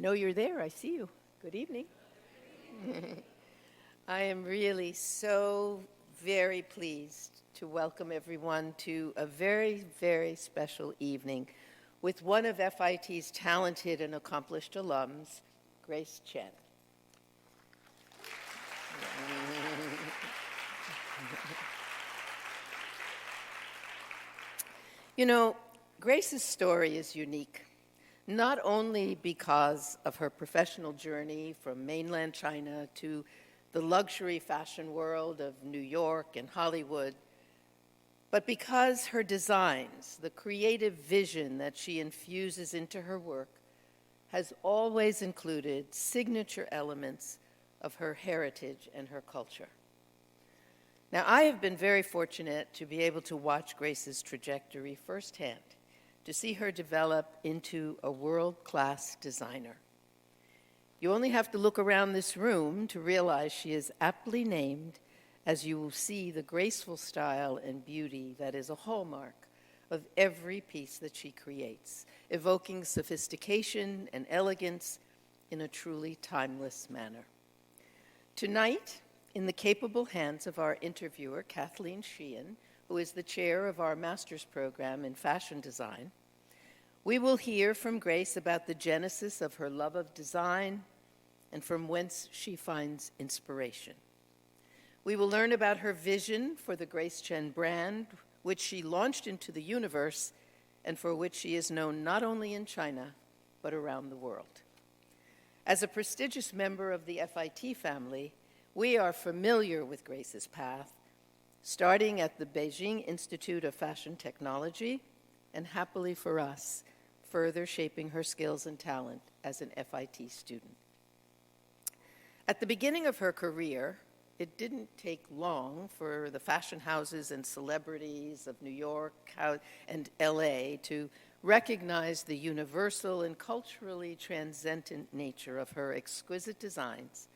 know you're there. I see you. Good evening. I am really so very pleased to welcome everyone to a very, very special evening with one of FIT's talented and accomplished alums, Grace Chen. You know, Grace's story is unique, not only because of her professional journey from mainland China to the luxury fashion world of New York and Hollywood, but because her designs, the creative vision that she infuses into her work, has always included signature elements of her heritage and her culture. Now, I have been very fortunate to be able to watch Grace's trajectory firsthand, to see her develop into a world-class designer. You only have to look around this room to realize she is aptly named, as you will see the graceful style and beauty that is a hallmark of every piece that she creates, evoking sophistication and elegance in a truly timeless manner. Tonight, in the capable hands of our interviewer, Cathrine Sherman, who is the chair of our master's program in fashion design, we will hear from Grace about the genesis of her love of design and from whence she finds inspiration. We will learn about her vision for the Grace Chen brand, which she launched into the universe and for which she is known not only in China, but around the world. As a prestigious member of the FIT family, we are familiar with Grace's path, starting at the Beijing Institute of Fashion Technology, and happily for us, further shaping her skills and talent as an FIT student. At the beginning of her career, it didn't take long for the fashion houses and celebrities of New York and LA to recognize the universal and culturally transcendent nature of her exquisite designs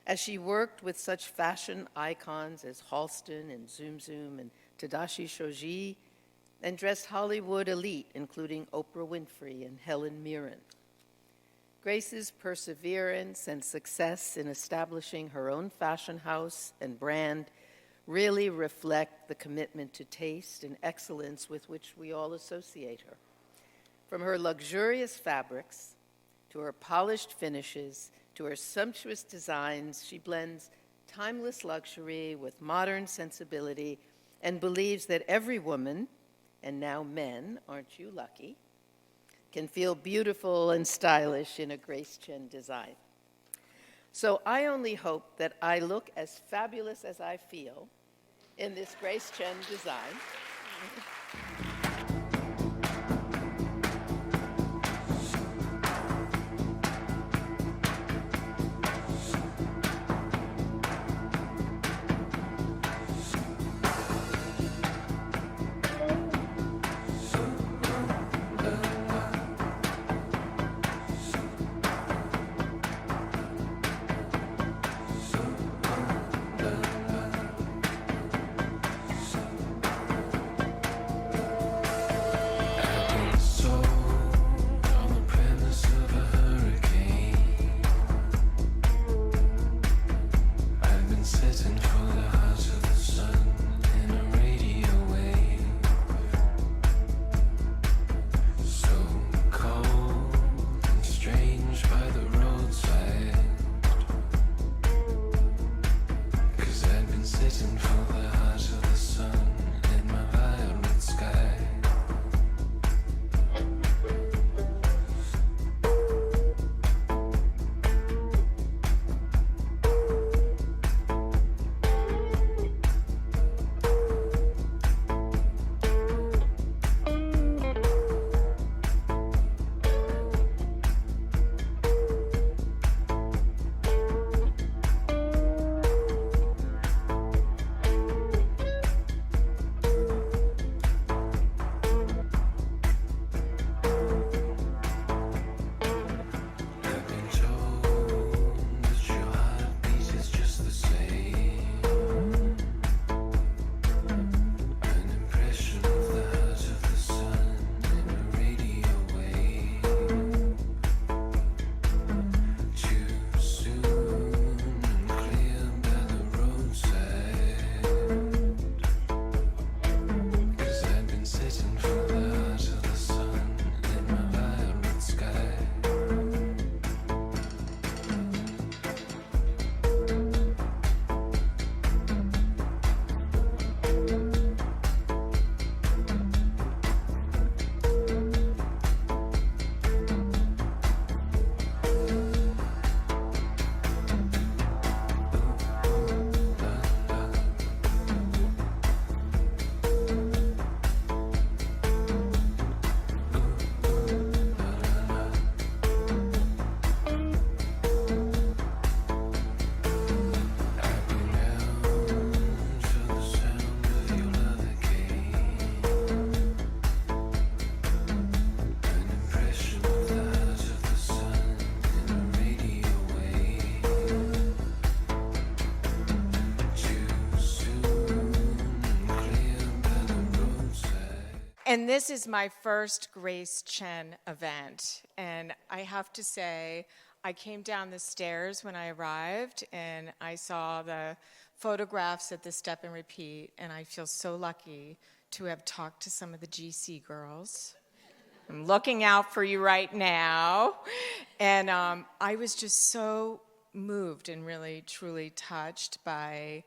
as she worked with such fashion icons as Halston and Zoom Zoom and Tadashi Shoji, and dressed Hollywood elite, including Oprah Winfrey and Helen Mirren. Grace's perseverance and success in establishing her own fashion house and brand really reflect the commitment to taste and excellence with which we all associate her. From her luxurious fabrics to her polished finishes, to her sumptuous designs, she blends timeless luxury with modern sensibility and believes that every woman, and now men, aren't you lucky, can feel beautiful and stylish in a Grace Chen design. So I only hope that I look as fabulous as I feel in this Grace Chen design. And this is my first Grace Chen event. And I have to say, I came down the stairs when I arrived, and I saw the photographs at the Step and Repeat, and I feel so lucky to have talked to some of the GC girls. I'm looking out for you right now. And I was just so moved and really, truly touched by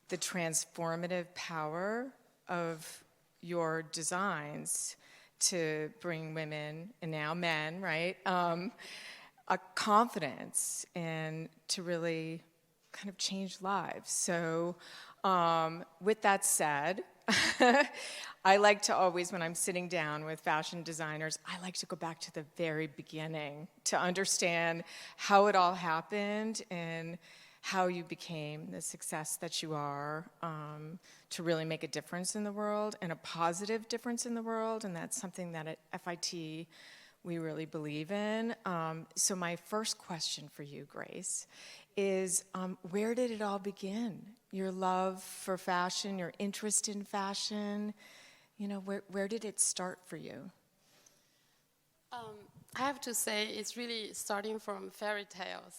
the transformative power of your designs to bring women, and now men, right, a confidence and to really kind of change lives. So with that said, I like to always, when I'm sitting down with fashion designers, I like to go back to the very beginning to understand how it all happened and how you became the success that you are, to really make a difference in the world and a positive difference in the world. And that's something that at FIT we really believe in. So my first question for you, Grace, is where did it all begin? Your love for fashion, your interest in fashion, you know, where did it start for you? I have to say it's really starting from fairy tales.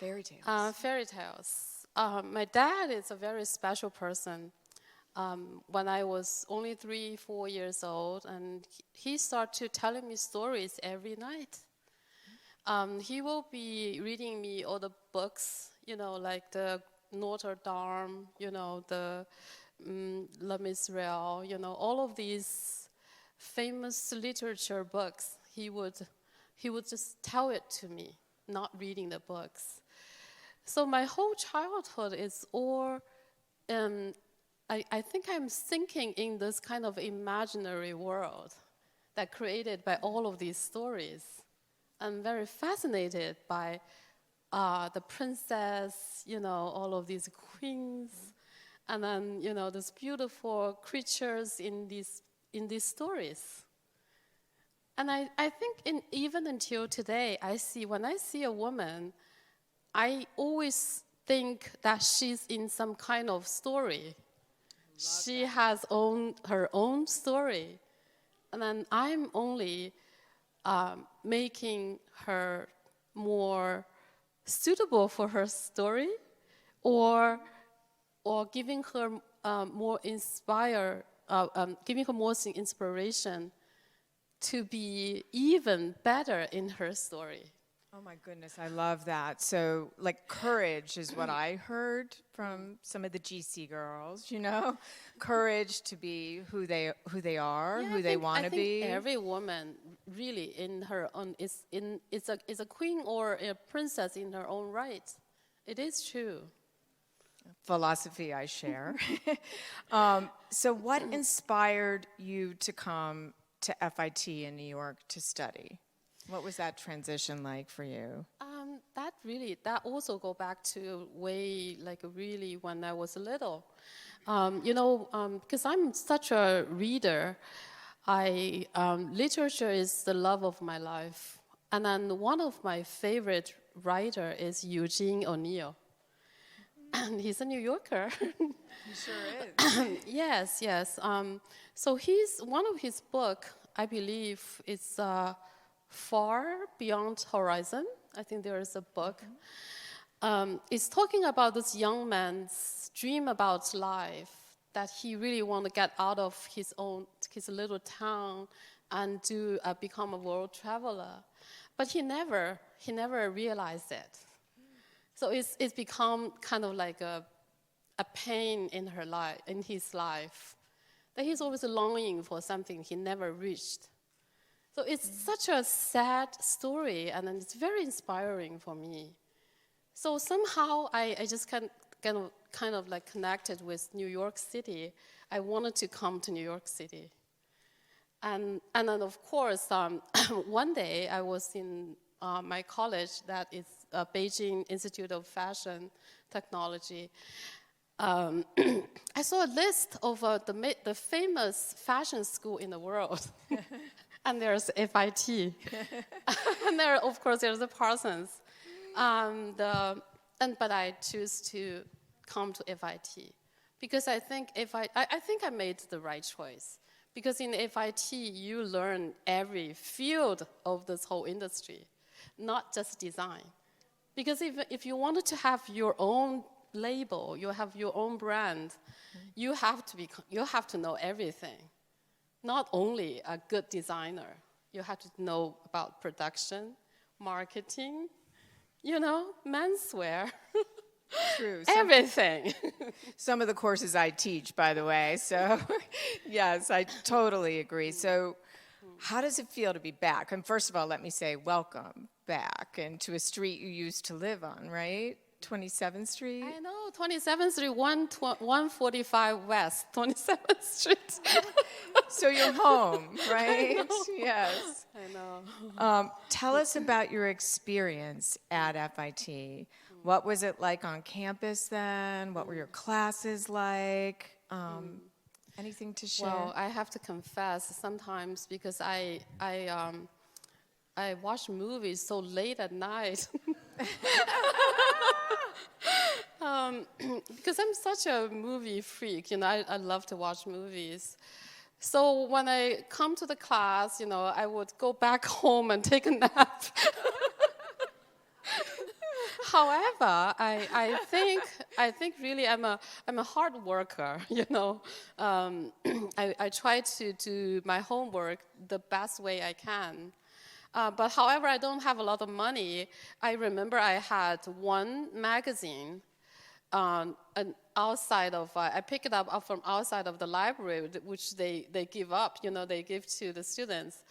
Fairy tales. Fairy tales. My dad is a very special person. When I was only 3-4 years old, and he started telling me stories every night. He will be reading me all the books, you know, like the Notre Dame, you know, the Les Miserables, you know, all of these famous literature books. He would just tell it to me, not reading the books. So my whole childhood is all, I think I'm thinking in this kind of imaginary world that created by all of these stories. I'm very fascinated by the princess, you know, all of these queens, and then, you know, these beautiful creatures in these stories. And I think even until today, when I see a woman, I always think that she's in some kind of story. She has her own story. And then I'm only making her more suitable for her story, or giving her more inspiration to be even better in her story. Oh my goodness, I love that. So, like, courage is what I heard from some of the GC girls, you know? Courage to be who they are, who they want to be. I think every woman really in her own is a queen or a princess in her own right. It is true. Philosophy I share. So what inspired you to come to FIT in New York to study? What was that transition like for you? That also go back to really when I was little. You know, because I'm such a reader, literature is the love of my life. And then one of my favorite writer is Eugene O'Neill. And he's a New Yorker. He sure is. Yes. So one of his book, I believe, is Far Beyond Horizon. I think there is a book. It's talking about this young man's dream about life, that he really want to get out of his little town and become a world traveler. But he never realized it. So it's become kind of like a pain in his life, that he's always longing for something he never reached. So it's such a sad story, and it's very inspiring for me. So somehow I just kind of like connected with New York City. I wanted to come to New York City. And then of course, one day I was in my college, that is Beijing Institute of Fashion Technology. I saw a list of the famous fashion school in the world. And there's FIT. And of course, there's the Parsons. But I choose to come to FIT because I think I made the right choice, Because in FIT, you learn every field of this whole industry, not just design. Because if you wanted to have your own label, you have your own brand, you have to know everything. Not only a good designer, you have to know about production, marketing, menswear. True. Everything. Some of the courses I teach, by the way. So, yes, I totally agree. So, how does it feel to be back? And first of all, let me say welcome back and to a street you used to live on, right? 27th Street? I know, 27th Street, 145 West, 27th Street. So you're home, right? Yes. I know. Tell us about your experience at FIT. What was it like on campus then? What were your classes like? Anything to share? Well, I have to confess, sometimes because I watch movies so late at night. Because I'm such a movie freak, I love to watch movies. So when I come to the class, I would go back home and take a nap. However, I think really I'm a hard worker. I try to do my homework the best way I can. But however, I don't have a lot of money. I remember I had one magazine, and outside of I picked it up from outside of the library, which they give up. They give to the students.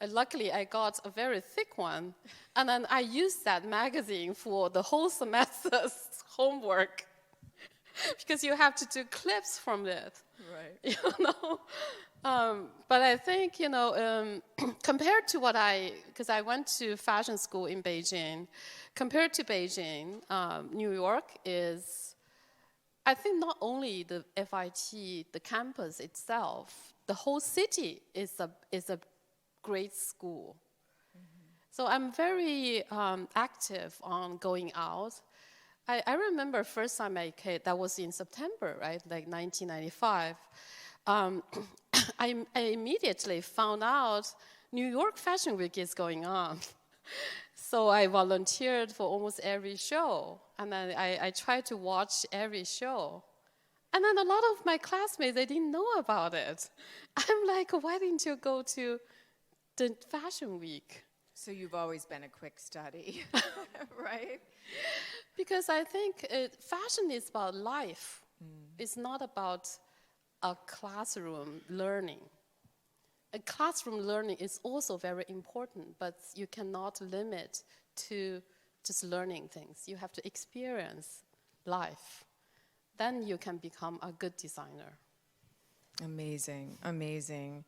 Luckily, I got a very thick one, and then I used that magazine for the whole semester's homework, because you have to do clips from it. Right. But I think, compared to because I went to fashion school in Beijing, compared to Beijing, New York is, I think not only the FIT, the campus itself, the whole city is a great school. So I'm very active on going out. I remember first time I came, that was in September, right, like 1995. I immediately found out New York Fashion Week is going on. So I volunteered for almost every show, and then I tried to watch every show. And then a lot of my classmates, they didn't know about it. I'm like, why didn't you go to the Fashion Week? So you've always been a quick study, right? Because I think fashion is about life. It's not about a classroom learning. A classroom learning is also very important, but you cannot limit to just learning things. You have to experience life. Then you can become a good designer. Amazing, amazing.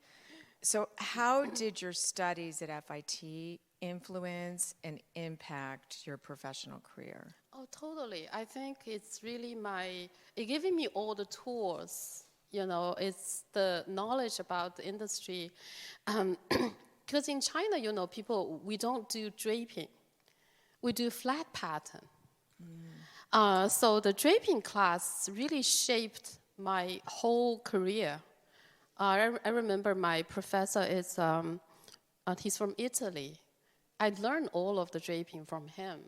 So how did your studies at FIT influence and impact your professional career? Oh, totally. I think it's really it giving me all the tools. It's the knowledge about the industry. Because in China, we don't do draping. We do flat pattern. So the draping class really shaped my whole career. I remember my professor he's from Italy. I learned all of the draping from him.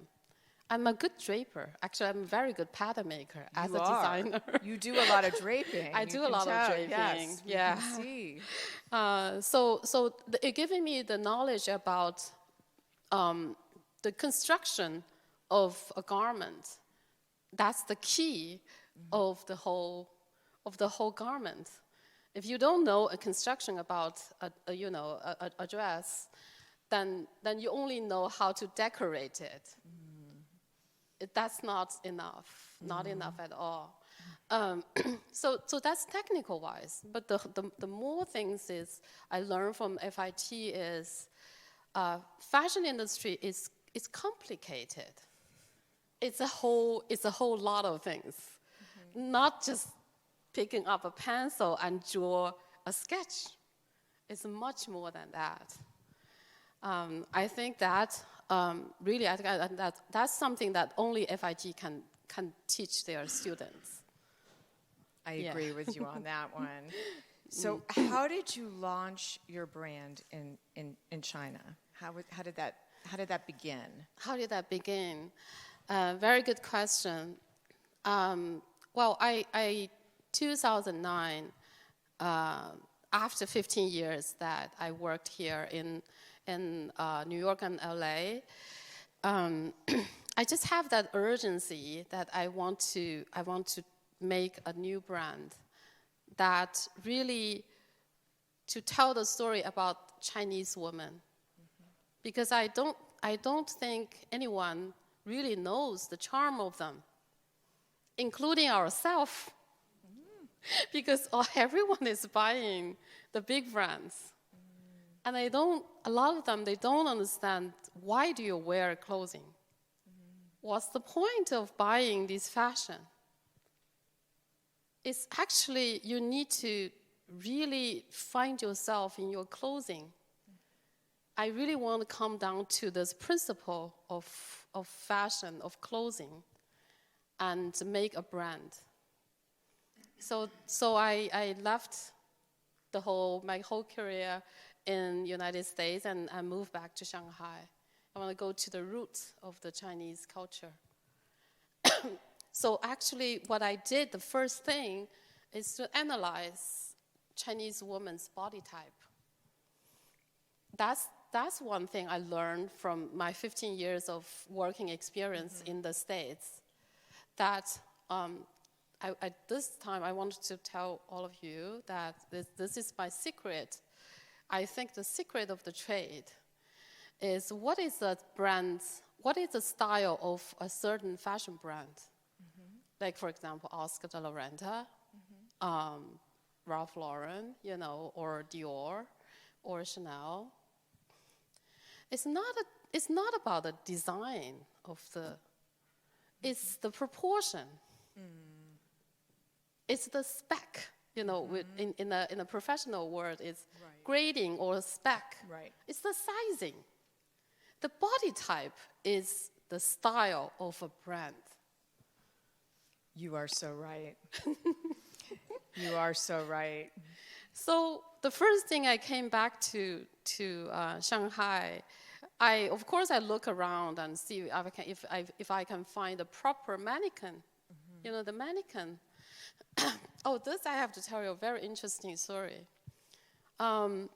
I'm a good draper. Actually, I'm a very good pattern maker as a designer. You do a lot of draping. I do a lot of draping. Yes, yeah. Can see. So it giving me the knowledge about the construction of a garment. That's the key of the whole garment. If you don't know a construction about a dress, then you only know how to decorate it. That's not enough, not enough at all. So that's technical wise. But the more things is I learned from FIT is fashion industry is complicated. It's a whole lot of things, not just picking up a pencil and draw a sketch. It's much more than that. I think that really, that's something that only FIT can teach their students. I agree with you on that one. So how did you launch your brand in China? How did that begin? How did that begin? Very good question. Well, I 2009, after 15 years that I worked here in New York and LA, I just have that urgency that I want to make a new brand that really to tell the story about Chinese women, because I don't think anyone really knows the charm of them, including ourselves, because everyone is buying the big brands. And a lot of them, they don't understand, why do you wear clothing? What's the point of buying this fashion? It's actually, you need to really find yourself in your clothing. I really want to come down to this principle of fashion, of clothing, and make a brand. So I left my whole career in United States and I moved back to Shanghai. I want to go to the roots of the Chinese culture. So actually what I did, the first thing, is to analyze Chinese women's body type. That's one thing I learned from my 15 years of working experience in the States, that at this time I wanted to tell all of you that this is my secret. I think the secret of the trade is what is the style of a certain fashion brand. Like, for example, Oscar de la Renta, Ralph Lauren, or Dior, or Chanel. It's not about the design of it's the proportion. It's the spec, in a professional word, it's grading or spec. Right. It's the sizing. The body type is the style of a brand. You are so right. You are so right. So the first thing I came back to Shanghai, I look around and see if I can find a proper mannequin. The mannequin. This I have to tell you a very interesting story. I'm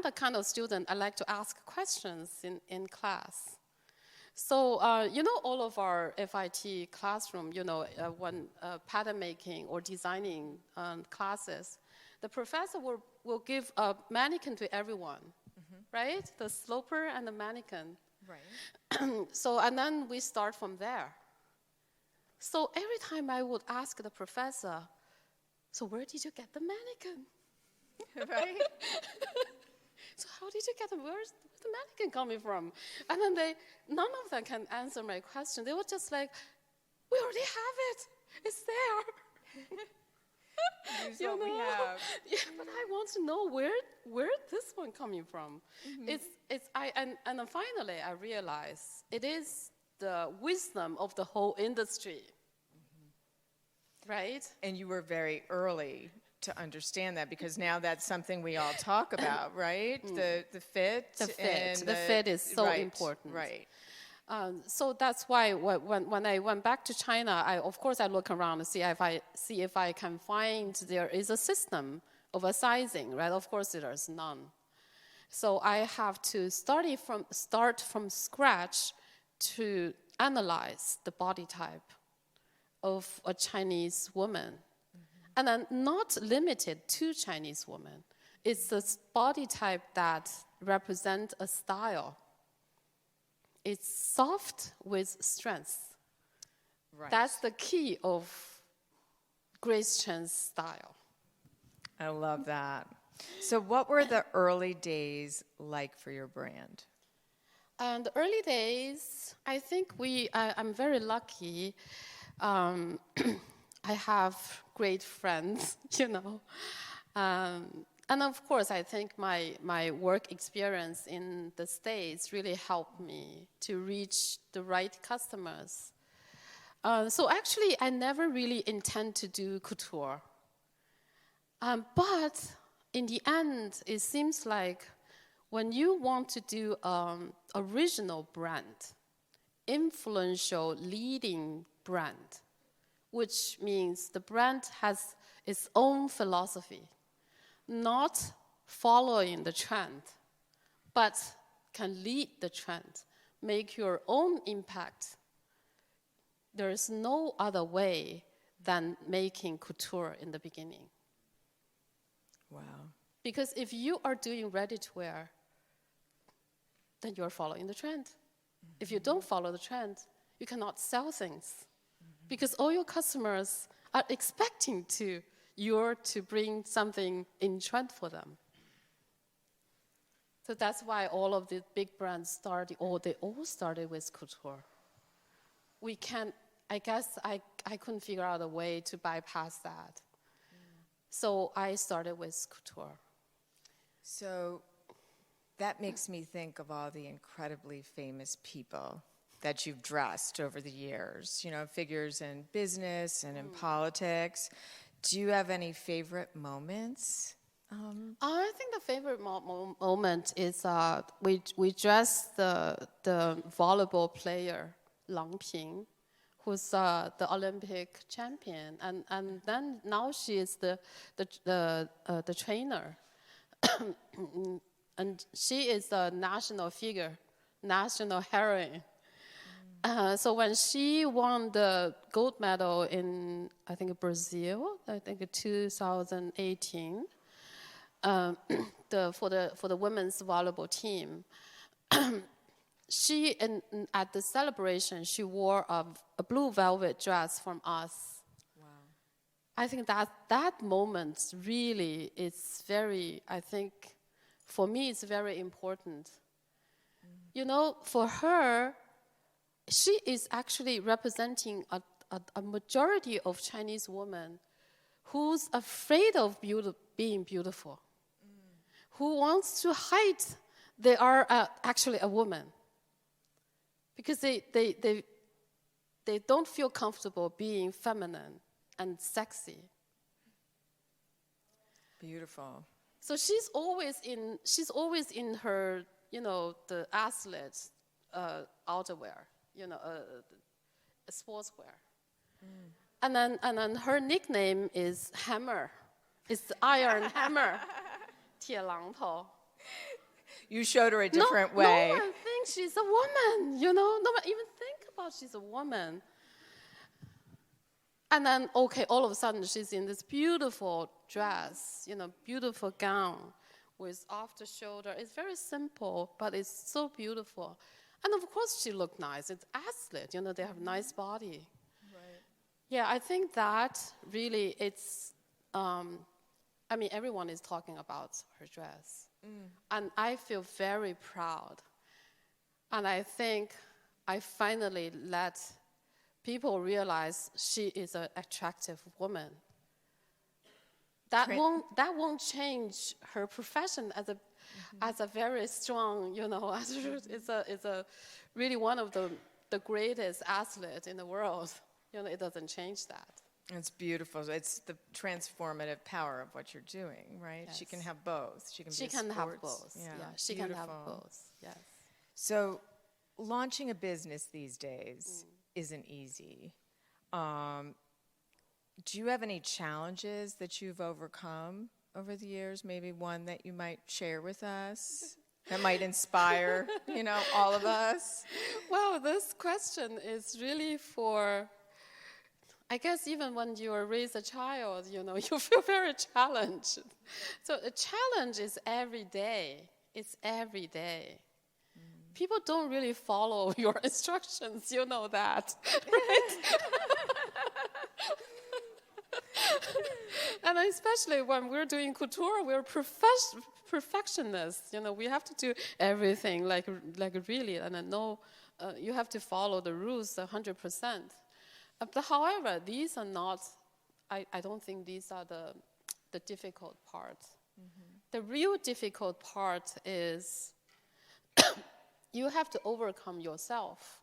the kind of student I like to ask questions in class. So, all of our FIT classroom, when pattern making or designing classes, the professor will give a mannequin to everyone, right? The sloper and the mannequin. Right. So, and then we start from there. So every time I would ask the professor, so where did you get the mannequin? Right. So how did you get where's the mannequin coming from? And then none of them can answer my question. They were just like, we already have it. It's there. Use what we have. Yeah, but I want to know where this one coming from. And then finally I realized it is the wisdom of the whole industry. Right? And you were very early to understand that, because now that's something we all talk about, right? The fit. The fit is so important. Right. So that's why when I went back to China, I look around to see if I can find there is a system of a sizing, right? Of course, there's none. So I have to start from scratch to analyze the body type of a Chinese woman. And then not limited to Chinese women. It's the body type that represents a style. It's soft with strength. Right. That's the key of Grace Chen's style. I love that. So what were the early days like for your brand? And the early days, I think I'm very lucky. I have great friends, and of course, I think my work experience in the States really helped me to reach the right customers. So actually, I never really intend to do couture. But in the end, it seems like when you want to do original brand, influential leading brand, which means the brand has its own philosophy, not following the trend, but can lead the trend, make your own impact. There is no other way than making couture in the beginning. Wow. Because if you are doing ready-to-wear, then you're following the trend. If you don't follow the trend, you cannot sell things. Because all your customers are expecting you to bring something in trend for them. So that's why all of the big brands they all started with couture. I guess I couldn't figure out a way to bypass that. So I started with couture. So that makes me think of all the incredibly famous people that you've dressed over the years, figures in business and in politics. Do you have any favorite moments? I think the favorite moment is we dressed the volleyball player Lang Ping, who's the Olympic champion, and then now she is the trainer, and she is a national figure, national heroine. So when she won the gold medal in, I think, Brazil, 2018, for the women's volleyball team, at the celebration, she wore a blue velvet dress from us. Wow. I think that moment really is very, I think, for me, it's very important. For her, she is actually representing a majority of Chinese women who's afraid of being beautiful, who wants to hide they are actually a woman, because they don't feel comfortable being feminine and sexy. Beautiful. So she's always in her, the athlete outerwear, sportswear. And then her nickname is Hammer. It's the Iron Hammer. 铁榔头. You showed her a different way. No one thinks she's a woman, No one even think about she's a woman. And then, all of a sudden, she's in this beautiful dress, beautiful gown with off the shoulder. It's very simple, but it's so beautiful. And of course, she looked nice. It's athlete, they have nice body. Right. Yeah, I think that really everyone is talking about her dress. And I feel very proud. And I think I finally let people realize she is an attractive woman. That won't change her profession as a very strong, it's a really one of the greatest athletes in the world. It doesn't change that. It's beautiful. It's the transformative power of what you're doing, right? Yes. She can have both. She can have both. Yeah, she can have both. Yes. So, launching a business these days isn't easy. Do you have any challenges that you've overcome over the years? Maybe one that you might share with us that might inspire, all of us? Well, this question is really for, I guess even when you raise a child, you feel very challenged. So a challenge is every day. It's every day. People don't really follow your instructions, you know that, right? And especially when we're doing couture, we're perfectionists. We have to do everything like really, and I know you have to follow the rules 100%. But however, these are not, I don't think these are the difficult part. The real difficult part is you have to overcome yourself.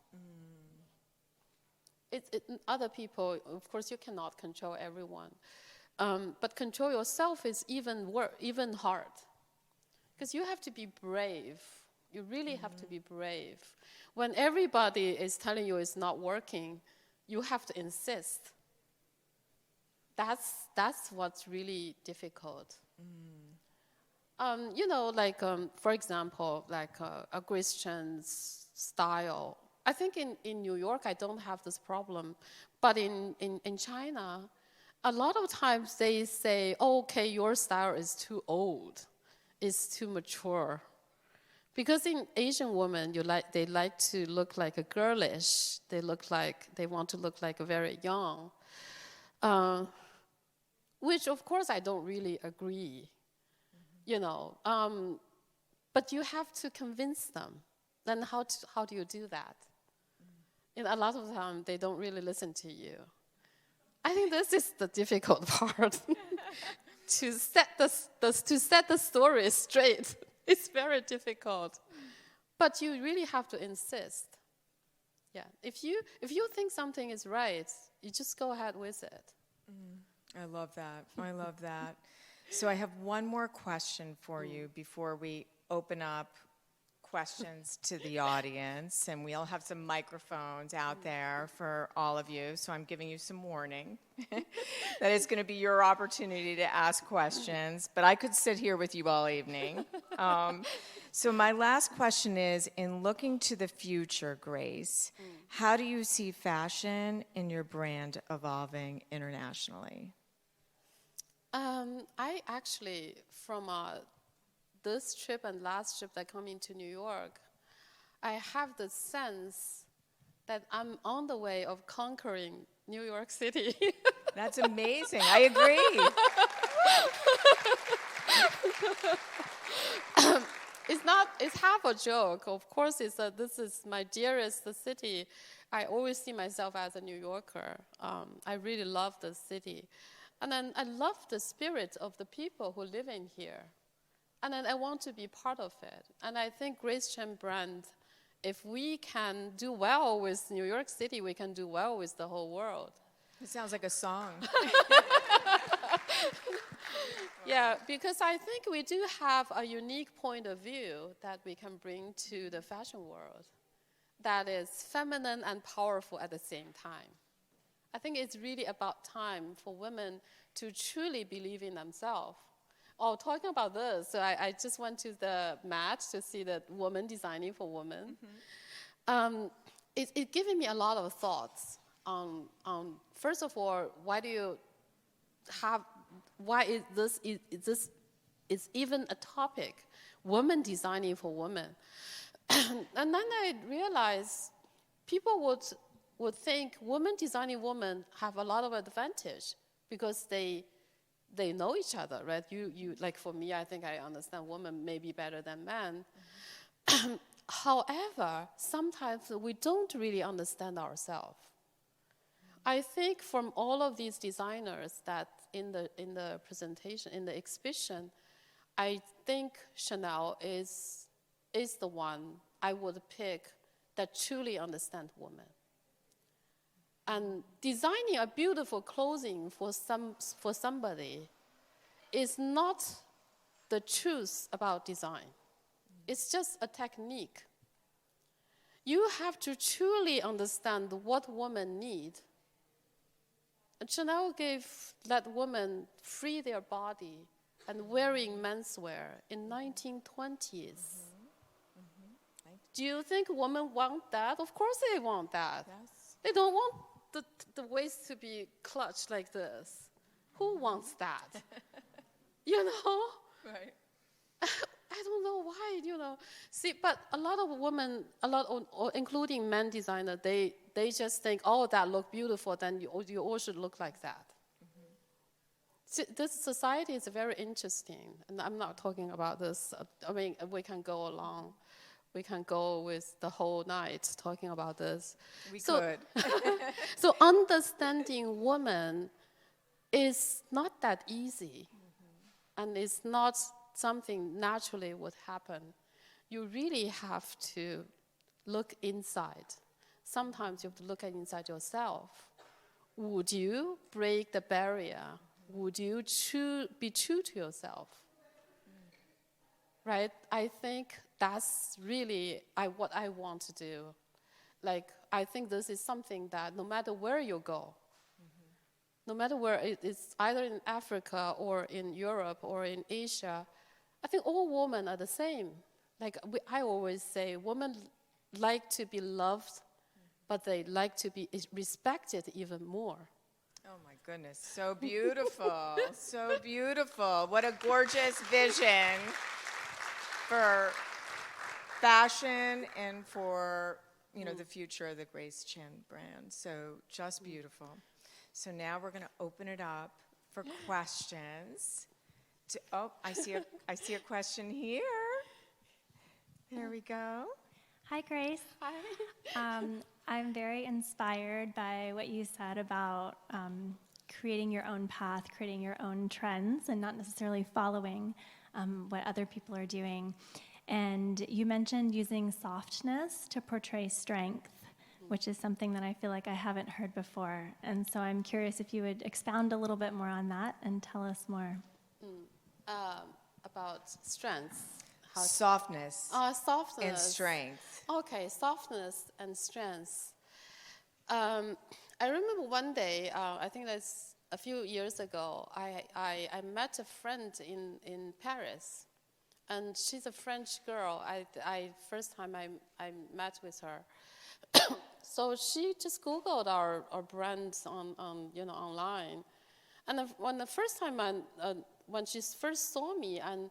Other people, of course, you cannot control everyone. But control yourself is even hard. Because you have to be brave. You really have to be brave. When everybody is telling you it's not working, you have to insist. That's what's really difficult. For example, a Grace Chen's style. I think in New York, I don't have this problem. But in China, a lot of times they say, oh, okay, your style is too old. It's too mature. Because in Asian women, they like to look like a girlish. They want to look like a very young. Which, of course, I don't really agree. But you have to convince them. Then how do you do that? A lot of the time, they don't really listen to you. I think this is the difficult part. To set the story straight, it's very difficult. But you really have to insist. Yeah, if you think something is right, you just go ahead with it. I love that. I love that. So I have one more question for you before we open up questions to the audience, and we'll have some microphones out there for all of you, so I'm giving you some warning that it's going to be your opportunity to ask questions, but I could sit here with you all evening. So my last question is, in looking to the future, Grace, how do you see fashion and your brand evolving internationally? I actually, from this trip and last trip that coming to New York, I have the sense that I'm on the way of conquering New York City. That's amazing. I agree. It's half a joke. Of course, this is my dearest city. I always see myself as a New Yorker. I really love the city. And then I love the spirit of the people who live in here. And then I want to be part of it. And I think Grace Chen brand, if we can do well with New York City, we can do well with the whole world. It sounds like a song. Yeah, because I think we do have a unique point of view that we can bring to the fashion world that is feminine and powerful at the same time. I think it's really about time for women to truly believe in themselves. Oh, talking about this, so I just went to the mat to see the woman designing for women. It gave me a lot of thoughts on first of all, why is this even a topic, women designing for women? And then I realized people would think women designing women have a lot of advantage because they know each other, right? You like for me, I think I understand women maybe better than men. However, sometimes we don't really understand ourselves. I think from all of these designers that in the presentation, in the exhibition, I think Chanel is the one I would pick that truly understands women. And designing a beautiful clothing for somebody is not the truth about design. It's just a technique. You have to truly understand what women need. And Chanel let women free their body and wearing menswear in 1920s. Do you think women want that? Of course they want that. Yes. They don't want the waist to be clutched like this. Who wants that? Right. I don't know why, See, but a lot of women, including men designers, they just think, oh, that look beautiful, then you all should look like that. See, this society is very interesting, and I'm not talking about this. I mean, we can go along. We can go with the whole night talking about this. We could. So understanding women is not that easy, and it's not something naturally would happen. You really have to look inside. Sometimes you have to look inside yourself. Would you break the barrier would you be true to yourself? Right? I think that's really what I want to do. Like, I think this is something that no matter where you go, no matter where it's either in Africa or in Europe or in Asia, I think all women are the same. Like I always say, women like to be loved, but they like to be respected even more. Oh my goodness, so beautiful, so beautiful. What a gorgeous vision for fashion and for, the future of the Grace Chen brand. So just beautiful. So now we're going to open it up for questions. I see a question here. There we go. Hi, Grace. Hi. I'm very inspired by what you said about creating your own path, creating your own trends, and not necessarily following what other people are doing. And you mentioned using softness to portray strength, which is something that I feel like I haven't heard before. And so I'm curious if you would expound a little bit more on that and tell us more. About strengths. Softness. Softness. And strength. Okay, softness and strength. I remember one day, I think that's a few years ago, I met a friend in Paris. And she's a French girl. First time I met with her. So she just Googled our brands on online. And when the first time when she first saw me and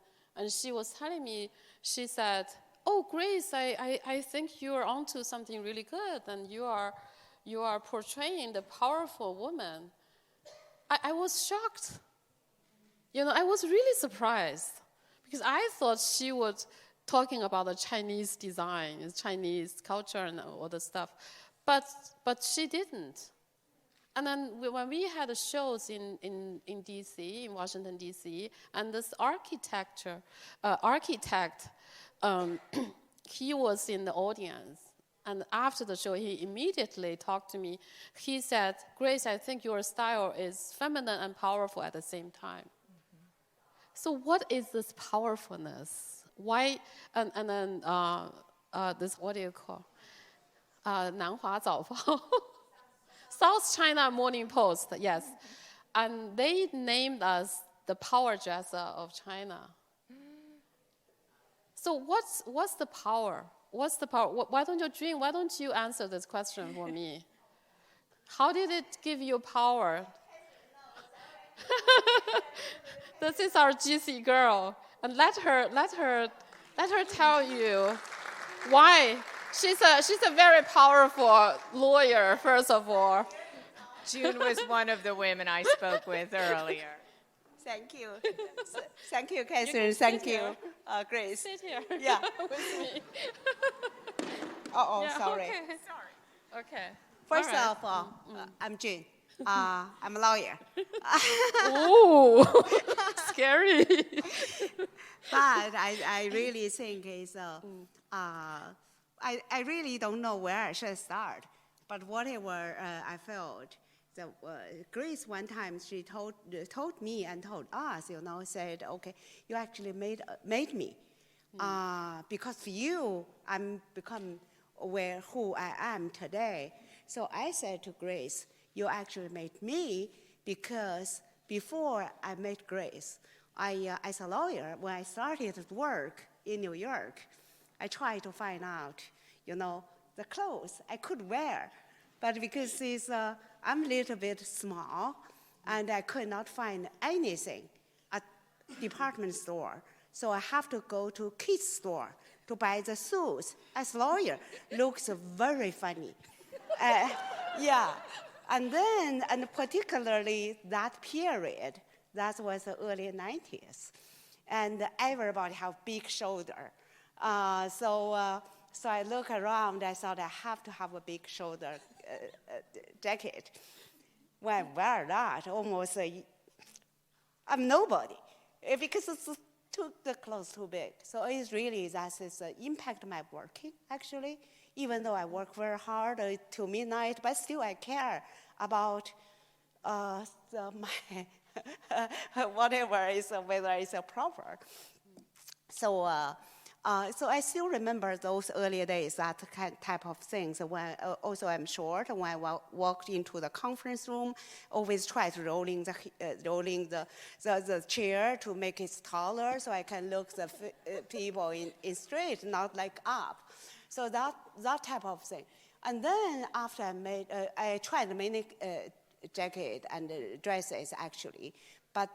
she was telling me, she said, "Oh, Grace, I think you are onto something really good, and you are portraying the powerful woman." I was shocked. I was really surprised because I thought she was talking about the Chinese design, Chinese culture, and all the stuff, but she didn't. And then when we had shows in DC, in Washington DC, and this architect, he was in the audience. And after the show, he immediately talked to me. He said, "Grace, I think your style is feminine and powerful at the same time." So what is this powerfulness? Why? And then this, what do you call? 南华早报. South China Morning Post, yes. And they named us the power dresser of China. So what's the power? What's the power? Why don't you dream? Why don't you answer this question for me? How did it give you power? This is our GC girl, and let her tell you why. She's a very powerful lawyer, first of all. June was one of the women I spoke with earlier. Thank you. Thank you, Catherine. Thank you, Grace. Sit here. Yeah. With me. Oh, Yeah, sorry. Okay. Okay. First All right. of all, I'm June. I'm a lawyer. Ooh, scary. But I really think it's, I really don't know where I should start. But whatever I felt, Grace one time, she told me and told us, said, okay, you actually made me. Because of you, I'm become aware who I am today. So I said to Grace, you actually made me because before I met Grace, as a lawyer, when I started work in New York, I tried to find out, the clothes I could wear. But because I'm a little bit small, and I could not find anything at department store, so I have to go to kids store to buy the suits. As lawyer, looks very funny. Yeah. And then, and particularly that period, that was the early 90s. And everybody have big shoulder. So I look around, I thought I have to have a big shoulder jacket. When I wear that, almost I'm nobody, because the clothes too big. So it's really, that's impact my working, actually. Even though I work very hard till midnight, but still I care about whatever is whether it's proper. So I still remember those early days, that type of things. When also I'm short, when I walked into the conference room, always try to rolling the chair to make it taller so I can look the people in straight, not like up. So that type of thing. And then after I tried many jacket and dresses actually, but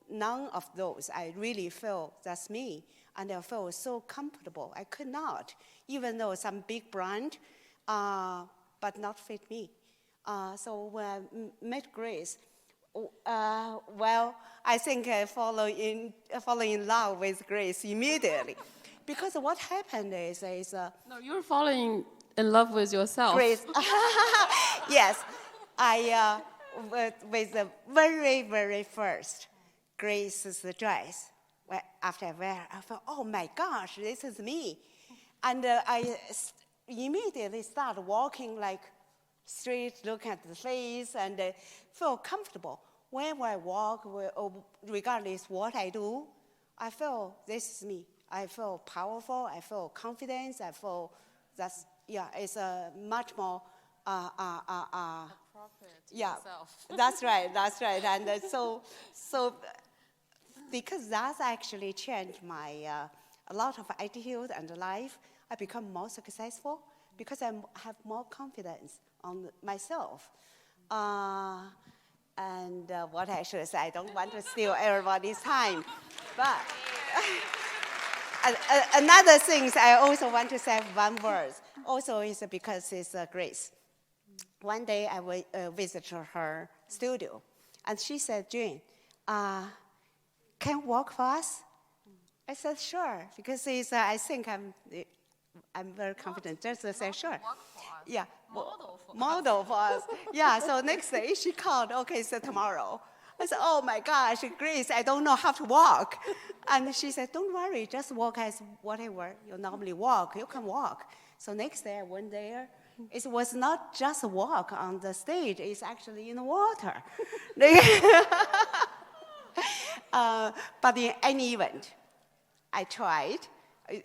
none of those I really feel that's me. And I felt so comfortable. I could not, even though some big brand, but not fit me. So when I met Grace, well, I think I fall in love with Grace immediately. Because what happened is No, you're falling in love with yourself. Grace, yes, I with the very, very first Grace's dress. After I wear, I thought, oh my gosh, this is me. And I immediately start walking like straight, look at the face, and feel comfortable. Whenever I walk, regardless what I do, I feel this is me. I feel powerful, I feel confidence, I feel that's, it's a much more, Appropriate to yourself. That's right. And so because that's actually changed my a lot of attitude and life, I become more successful because I have more confidence on myself. And what I should say, I don't want to steal everybody's time, but another thing I also want to say one word. Also is because it's Grace. One day I visited her studio, and she said, "Jane, can you walk for us?" I said, "Sure," because I think I'm very confident. Just to say, "Sure." Yeah, model for us. Yeah. So next day she called. Okay, so tomorrow. I said, "Oh my gosh, Grace, I don't know how to walk," and she said, "Don't worry, just walk as whatever you normally walk. You can walk." So next day I went there. It was not just a walk on the stage. It's actually in the water. But in any event, I tried,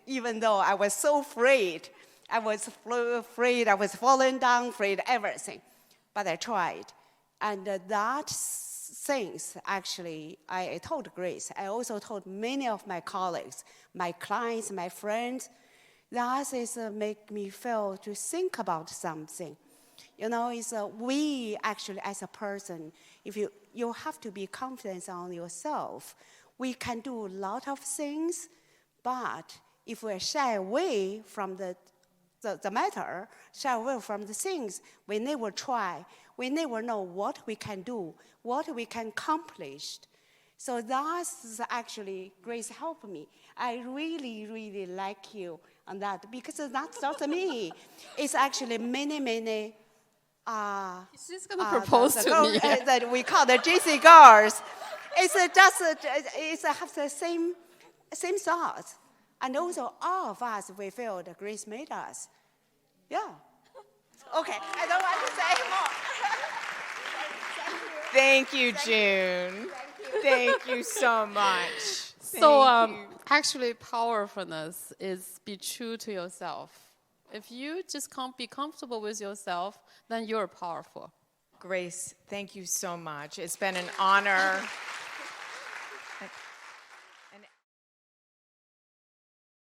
even though I was so afraid. I was afraid, I was falling down, afraid everything. But I tried. And that things, actually, I told Grace. I also told many of my colleagues, my clients, my friends. That is make me feel to think about something. You know, it's we actually, as a person, if you have to be confident on yourself. We can do a lot of things, but if we shy away from the matter, shy away from the things, we never try. We never know what we can do, what we can accomplish. So that's actually, Grace helped me. I really, really like you on that, because that's not me. It's actually many, She's going to propose to me. That we call the JC girls. It's just, it's have the same thoughts. And also all of us, we feel that Grace made us. Yeah. Okay, I don't want to say more. Thank you, June. Thank you so much. So actually, powerfulness is be true to yourself. If you just can't be comfortable with yourself, then you're powerful. Grace, thank you so much. It's been an honor.